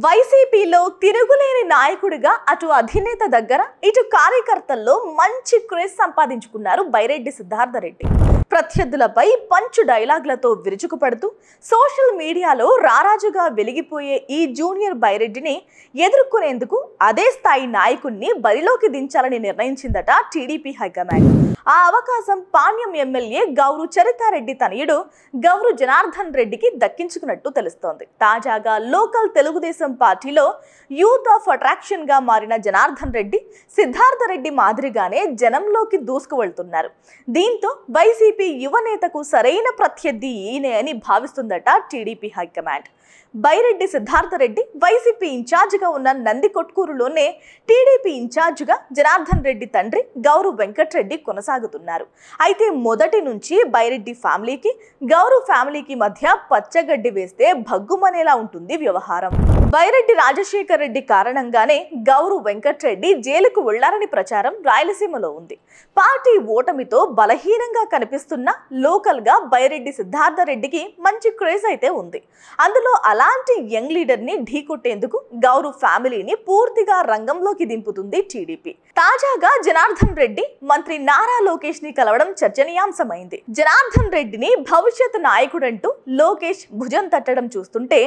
వైసీపీలో తిరుగులేని నాయకుడిగా అటు అధినేత దగ్గర ఇటు కార్యకర్తల్లో మంచి క్రేజ్ సంపాదించుకున్నారు బైరెడ్డి సిద్ధార్థ రెడ్డి. ప్రత్యర్థులపై పంచు డైలాగులతో విరుచుకుపడుతూ సోషల్ మీడియాలో రారాజుగా వెలిగిపోయే ఈ జూనియర్ బైరెడ్డిని ఎదుర్కొనేందుకు అదే స్థాయి నాయకుడిని బరిలోకి దించాలని నిర్ణయించిందట టీడీపీ హైకమాండ్. ఆ అవకాశం పాణ్యం ఎమ్మెల్యే గౌరు చరితారెడ్డి తనయుడు గౌరు జనార్దన్ రెడ్డికి దక్కించుకున్నట్టు తెలుస్తోంది. తాజాగా లోకల్ తెలుగుదేశం పార్టీలో యూత్ ఆఫ్ అట్రాక్షన్ గా మారిన జనార్దన్ రెడ్డి సిద్ధార్థ రెడ్డి మాదిరిగానే జనంలోకి దూసుకు వెళ్తున్నారు. దీంతో వైసీపీ యువనేతకు సరైన ప్రత్యర్థి ఈయనే అని భావిస్తుందట TDP high command. Byreddy Siddhartha Reddy YCP ఇన్ఛార్జిగా ఉన్న నందికొట్కూరులోనే టీడీపీ ఇన్ఛార్జిగా జనార్దన్ రెడ్డి తండ్రి గౌరు వెంకట్రెడ్డి కొనసాగుతున్నారు. అయితే మొదటి నుంచి బైరెడ్డి ఫ్యామిలీకి గౌరు ఫ్యామిలీకి మధ్య పచ్చగడ్డి వేస్తే భగ్గుమనేలా ఉంటుంది వ్యవహారం. బైరెడ్డి రాజశేఖర్ రెడ్డి కారణంగానే గౌరు వెంకట్రెడ్డి జైలుకు వెళ్లారని ప్రచారం రాయలసీమలో ఉంది. పార్టీ ఓటమితో బలహీనంగా కనిపిస్తున్న లోకల్ గా బైరెడ్డి సిద్ధార్థ రెడ్డికి మంచి క్రేజ్ అయితే ఉంది. అందులో అలాంటి యంగ్ లీడర్ ని ఢీకొట్టేందుకు గౌరు ఫ్యామిలీని పూర్తిగా రంగంలోకి దింపుతుంది టీడీపీ. తాజాగా జనార్దన్ రెడ్డి మంత్రి నారా లోకేష్ ని కలవడం చర్చనీయాంశమైంది. జనార్దన్ రెడ్డిని భవిష్యత్ నాయకుడంటూ లోకేష్ భుజం తట్టడం చూస్తుంటే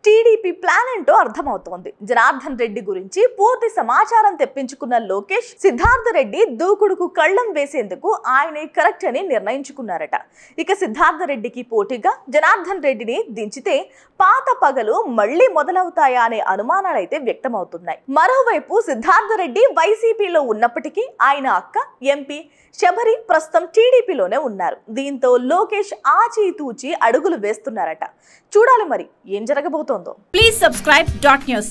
టీడీపీ ప్లాన్ ఏంటో అర్థమవుతోంది. జనార్దన్ రెడ్డి గురించి పూర్తి సమాచారం తెప్పించుకున్న లోకేష్ సిద్ధార్థ రెడ్డి దూకుడుకు కళ్ళం వేసేందుకు ఆయనే కరెక్ట్ అని నిర్ణయించుకున్నారట. ఇక సిద్ధార్థ రెడ్డికి పోటీగా జనార్దన్ రెడ్డిని దించితే పాత పగలు మళ్లీ మొదలవుతాయా అనే అనుమానాలైతే వ్యక్తమవుతున్నాయి. మరోవైపు సిద్ధార్థ రెడ్డి వైసీపీలో ఉన్నప్పటికీ ఆయన అక్క ఎంపీ శబరి ప్రస్తుతం టీడీపీలోనే ఉన్నారు. దీంతో లోకేష్ ఆచితూచి అడుగులు వేస్తున్నారట. చూడాలి మరి ఏం జరగబోతోందో. Please subscribe .news.